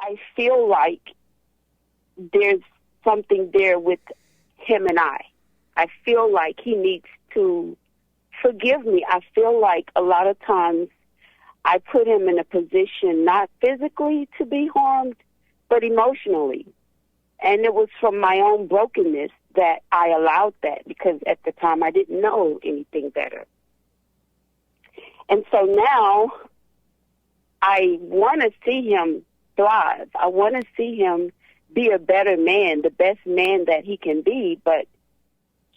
I feel like there's something there with him and I. I feel like he needs to forgive me. I feel like a lot of times I put him in a position not physically to be harmed, but emotionally. And it was from my own brokenness that I allowed that, because at the time I didn't know anything better. And so now I want to see him thrive. I want to see him be a better man, the best man that he can be. But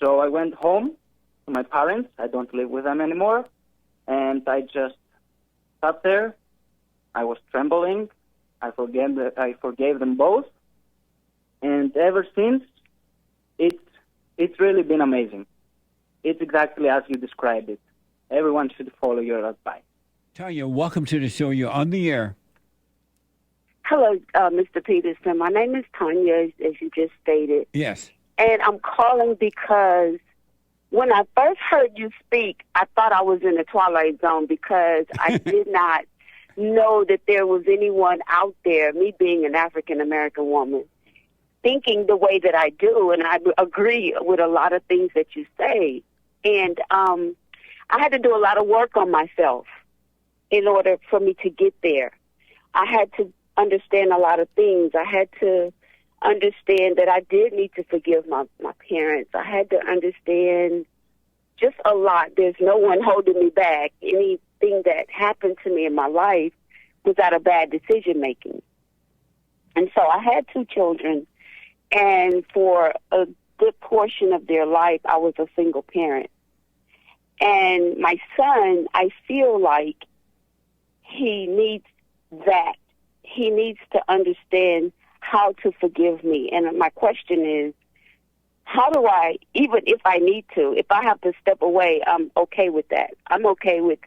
so I went home to my parents. I don't live with them anymore. And I just sat there. I was trembling. I forgave them both. And ever since, it's really been amazing. It's exactly as you described it. Everyone should follow your advice. Tanya, welcome to the show. You're on the air. Hello, Mr. Peterson. My name is Tanya, as you just stated. Yes. And I'm calling because when I first heard you speak, I thought I was in the Twilight Zone, because I did not know that there was anyone out there, me being an African-American woman, thinking the way that I do. And I agree with a lot of things that you say. And I had to do a lot of work on myself in order for me to get there. I had to understand a lot of things. I had to understand that I did need to forgive my parents. I had to understand just a lot. There's no one holding me back. Anything that happened to me in my life was out of bad decision making. And so I had 2 children, and for a good portion of their life, I was a single parent. And my son, I feel like he needs that. He needs to understand how to forgive me. And my question is, how do I, even if I need to, if I have to step away, I'm okay with that. I'm okay with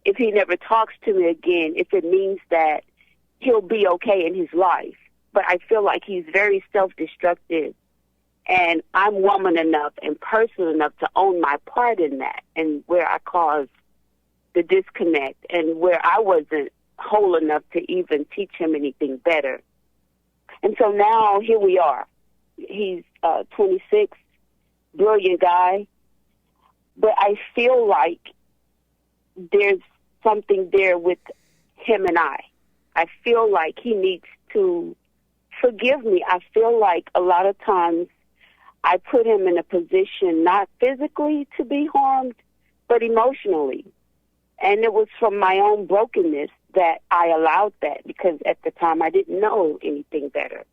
if he never talks to me again, if it means that he'll be okay in his life. But I feel like he's very self-destructive. And I'm woman enough and person enough to own my part in that, and where I caused the disconnect and where I wasn't whole enough to even teach him anything better. And so now here we are. He's 26, brilliant guy. But I feel like there's something there with him and I. I feel like he needs to forgive me. I feel like a lot of times I put him in a position not physically to be harmed, but emotionally. And it was from my own brokenness that I allowed that, because at the time I didn't know anything better.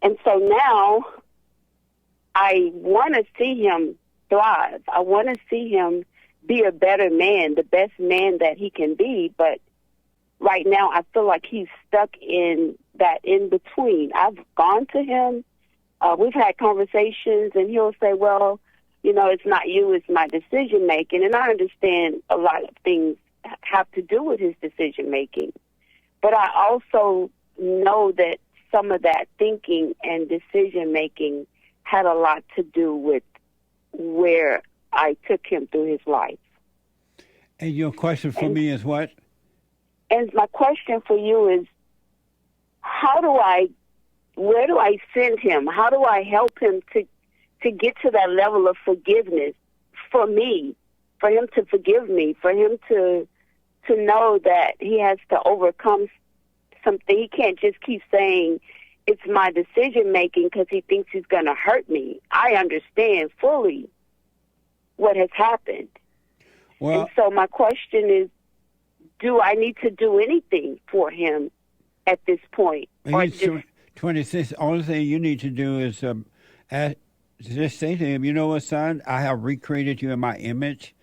And so now I want to see him thrive. I want to see him be a better man, the best man that he can be. But right now I feel like he's stuck in that in between. I've gone to him. We've had conversations, and he'll say, well, you know, it's not you, it's my decision making. And I understand a lot of things have to do with his decision making. But I also know that some of that thinking and decision making had a lot to do with where I took him through his life. And your question for me is what? And my question for you is, where do I send him? How do I help him to get to that level of forgiveness for me, for him to forgive me, for him to know that he has to overcome something? He can't just keep saying it's my decision making because he thinks he's going to hurt me. I understand fully what has happened. Well, and so my question is, do I need to do anything for him at this point? Or he's 26. All thing you need to do is just say to him, you know what, son, I have recreated you in my image,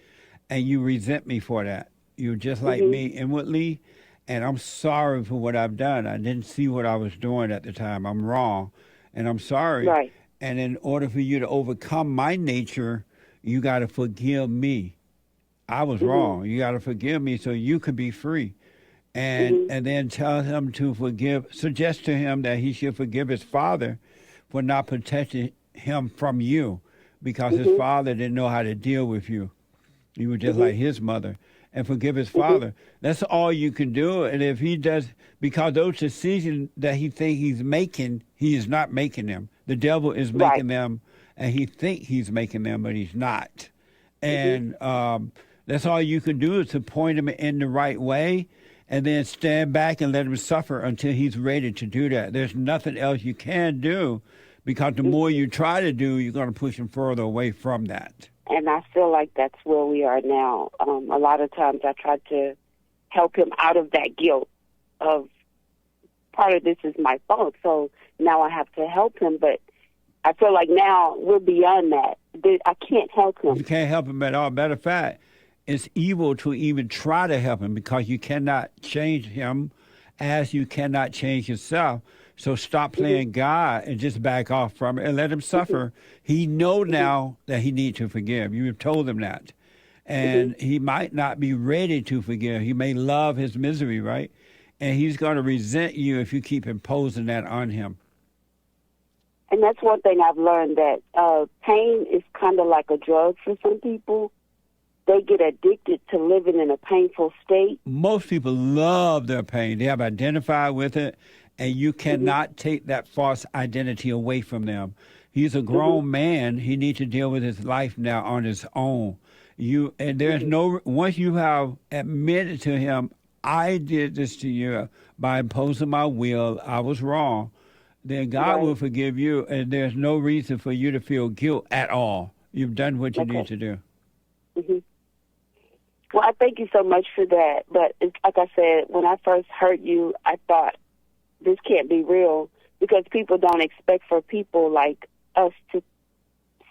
and you resent me for that. You're just like me inwardly, and I'm sorry for what I've done. I didn't see what I was doing at the time. I'm wrong, and I'm sorry. Right. And in order for you to overcome my nature, you got to forgive me. I was wrong. You got to forgive me so you can be free. And then tell him to suggest to him that he should forgive his father for not protecting him from you, because his father didn't know how to deal with you. You were just like his mother. and forgive his father. That's all you can do. And if he does, because those decisions that he thinks he's making, he is not making them. The devil is making them, and he thinks he's making them, but he's not. And that's all you can do is to point him in the right way, and then stand back and let him suffer until he's ready to do that. There's nothing else you can do, because the more you try to do, you're going to push him further away from that. And I feel like that's where we are now. A lot of times I try to help him out of that guilt of part of this is my fault, so now I have to help him. But I feel like now we're beyond that. I can't help him. You can't help him at all. Matter of fact, it's evil to even try to help him, because you cannot change him as you cannot change yourself. So stop playing God and just back off from it and let him suffer. He know now that he needs to forgive. You have told him that. And he might not be ready to forgive. He may love his misery, right? And he's going to resent you if you keep imposing that on him. And that's one thing I've learned, that pain is kind of like a drug for some people. They get addicted to living in a painful state. Most people love their pain. They have identified with it, and you cannot take that false identity away from them. He's a grown man. He needs to deal with his life now on his own. And there's no, once you have admitted to him, I did this to you by imposing my will, I was wrong, then God will forgive you, and there's no reason for you to feel guilt at all. You've done what you need to do. Well, I thank you so much for that. But it's, like I said, when I first heard you, I thought, this can't be real, because people don't expect for people like us to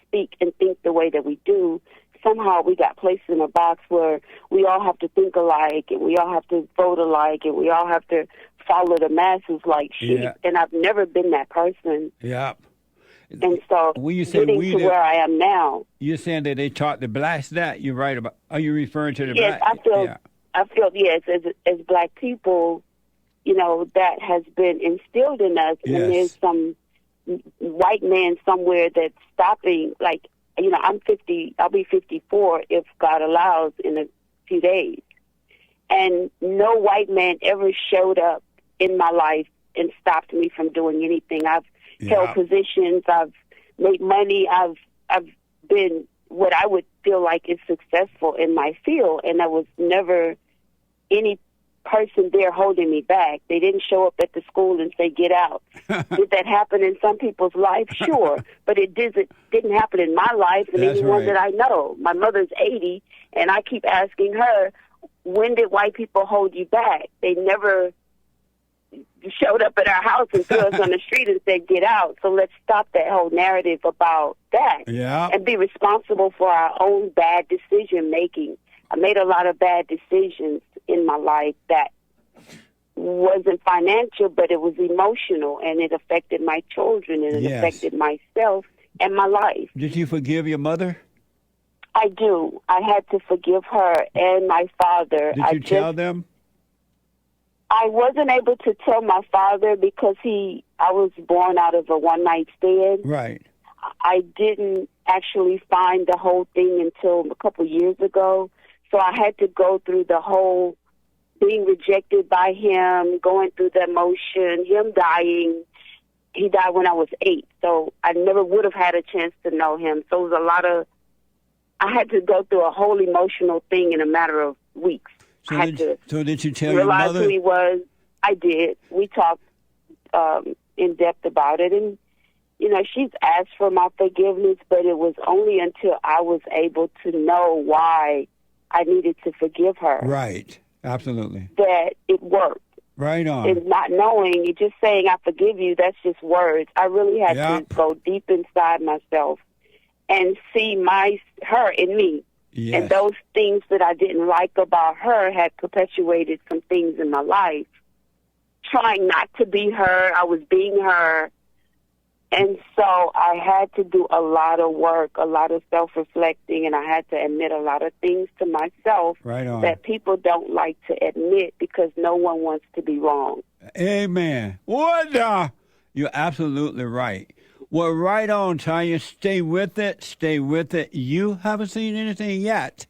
speak and think the way that we do. Somehow we got placed in a box where we all have to think alike, and we all have to vote alike, and we all have to follow the masses like sheep. Yeah. And I've never been that person. Yeah. And so getting to where I am now. You're saying that they taught the blacks that? You're right about. Are you referring to the yes, blacks? I feel yes, as black people, you know, that has been instilled in us. Yes. And there's some white man somewhere that's stopping, like, you know, I'm 50, I'll be 54 if God allows in a few days. And no white man ever showed up in my life and stopped me from doing anything. I've held positions, I've made money, I've been what I would feel like is successful in my field, and there was never any person there holding me back. They didn't show up at the school and say, get out. Did that happen in some people's life? Sure. But it didn't happen in my life and anyone that I know. My mother's 80, and I keep asking her, when did white people hold you back? They never showed up at our house and threw us on the street and said, get out. So let's stop that whole narrative about that and be responsible for our own bad decision making. I made a lot of bad decisions in my life that wasn't financial, but it was emotional, and it affected my children, and it affected myself and my life. Did you forgive your mother? I do. I had to forgive her and my father. Did you tell them? I wasn't able to tell my father because I was born out of a one-night stand. Right. I didn't actually find the whole thing until a couple years ago. So I had to go through the whole being rejected by him, going through the emotion, him dying. He died when I was 8, so I never would have had a chance to know him. So it was I had to go through a whole emotional thing in a matter of weeks. So did you tell your realize mother? Who he was. I did. We talked in depth about it, and you know, she's asked for my forgiveness, but it was only until I was able to know why I needed to forgive her. Right. Absolutely. That it worked. Right on. And not knowing, just saying I forgive you, that's just words. I really had to go deep inside myself and see her in me. Yes. And those things that I didn't like about her had perpetuated some things in my life. Trying not to be her, I was being her. And so I had to do a lot of work, a lot of self-reflecting, and I had to admit a lot of things to myself that people don't like to admit because no one wants to be wrong. Amen. You're absolutely right. Well, right on, Tanya. Stay with it. Stay with it. You haven't seen anything yet.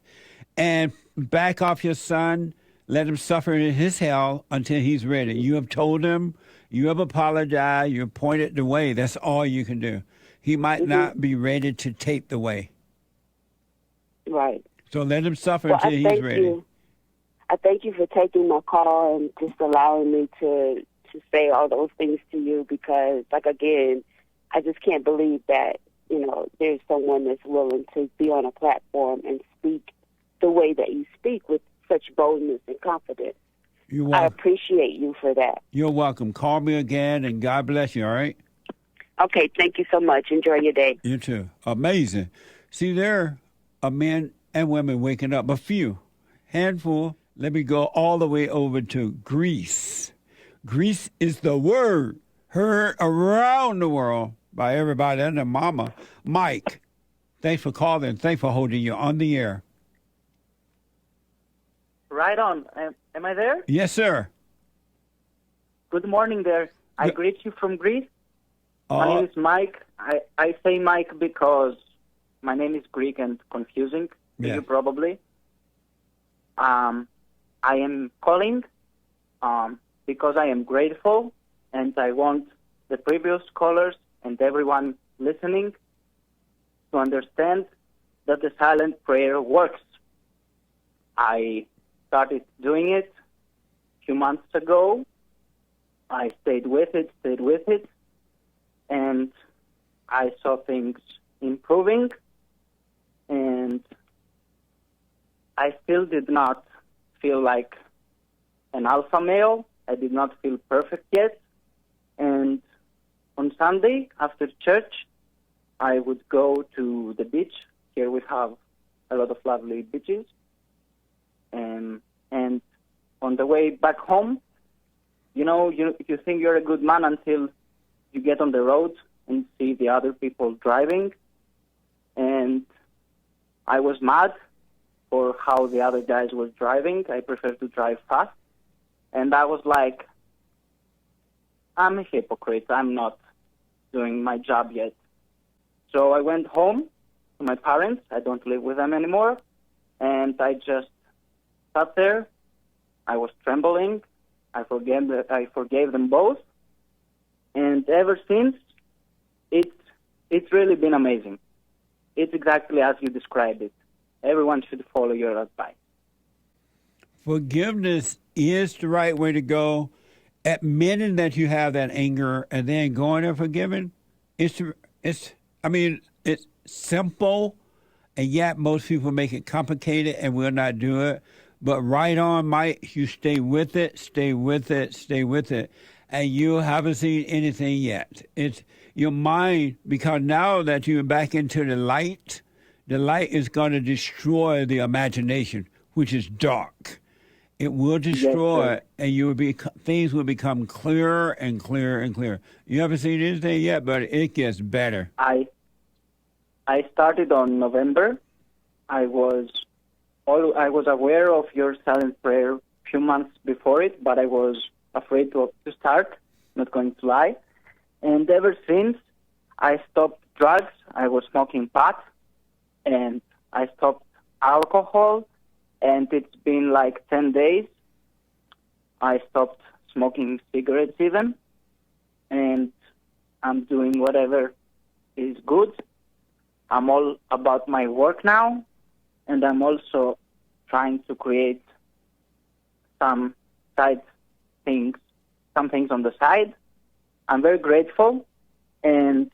And back off your son. Let him suffer in his hell until he's ready. You have told him, you have apologized, you have pointed the way. That's all you can do. He might not be ready to take the way. Right. So let him suffer Well, until he's ready. I thank you for taking my call and just allowing me to say all those things to you because, like, again, I just can't believe that, there's someone that's willing to be on a platform and speak the way that you speak with such boldness and confidence. You're welcome. I appreciate you for that. You're welcome. Call me again, and God bless you, all right? Okay, thank you so much. Enjoy your day. You too. Amazing. See, there are men and women waking up, a few, handful. Let me go all the way over to Greece. Greece is the word heard around the world by everybody and their mama. Mike, thanks for calling. Thanks for holding you on the air. Right on. Am I there? Yes, sir. Good morning there. I greet you from Greece. My name is Mike. I say Mike because my name is Greek and confusing to you probably. I am calling because I am grateful and I want the previous callers and everyone listening to understand that the silent prayer works. I started doing it a few months ago. I stayed with it, and I saw things improving, and I still did not feel like an alpha male. I did not feel perfect yet, and on Sunday after church, I would go to the beach. Here we have a lot of lovely beaches, and on the way back home, you think you're a good man until you get on the road and see the other people driving. And I was mad for how the other guys were driving. I prefer to drive fast. And I was like, I'm a hypocrite. I'm not doing my job yet. So I went home to my parents. I don't live with them anymore. And I just sat there. I was trembling. I forgave them both. And ever since, it's really been amazing. It's exactly as you described it. Everyone should follow your advice. Forgiveness is the right way to go. Admitting that you have that anger and then going and forgiving, it's simple, and yet most people make it complicated and will not do it. But right on, Mike, you stay with it, and you haven't seen anything yet. It's your mind, because now that you're back into the light is going to destroy the imagination, which is dark. It will destroy it, and things will become clearer and clearer and clearer. You haven't seen anything yet, but it gets better. I started on November. I was aware of your silent prayer a few months before it, but I was afraid to start, not going to lie. And ever since, I stopped drugs. I was smoking pot, and I stopped alcohol, and it's been like 10 days. I stopped smoking cigarettes even, and I'm doing whatever is good. I'm all about my work now, and I'm also trying to create some things on the side. I'm very grateful, and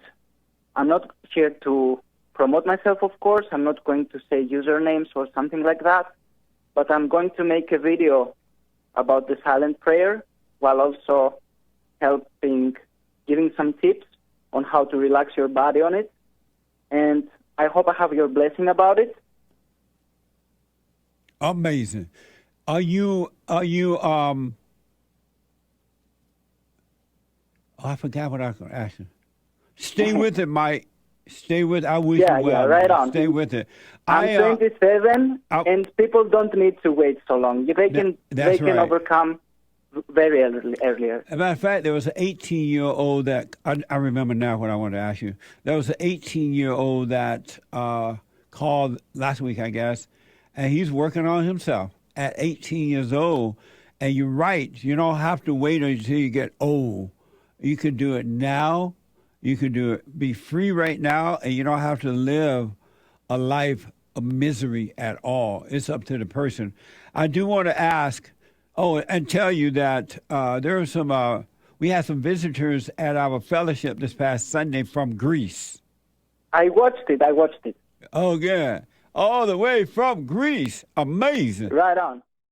I'm not here to promote myself, of course. I'm not going to say usernames or something like that, but I'm going to make a video about the silent prayer while also giving some tips on how to relax your body on it. And I hope I have your blessing about it. Amazing. Are you I forgot what I was going to ask you. Stay with it, Mike. Stay with it. I wish you well. Yeah, right on. Stay with it. I'm 27, and people don't need to wait so long. They can overcome very earlier. As a matter of fact, there was an 18-year-old that, I remember now what I wanted to ask you. There was an 18-year-old that called last week, I guess, and he's working on himself at 18 years old. And you're right. You don't have to wait until you get old. You can do it now. You can do it, be free right now, and you don't have to live a life of misery at all. It's up to the person. I do want to ask, and tell you that there are some, we had some visitors at our fellowship this past Sunday from Greece. I watched it. Oh, yeah. All the way from Greece. Amazing. Right on.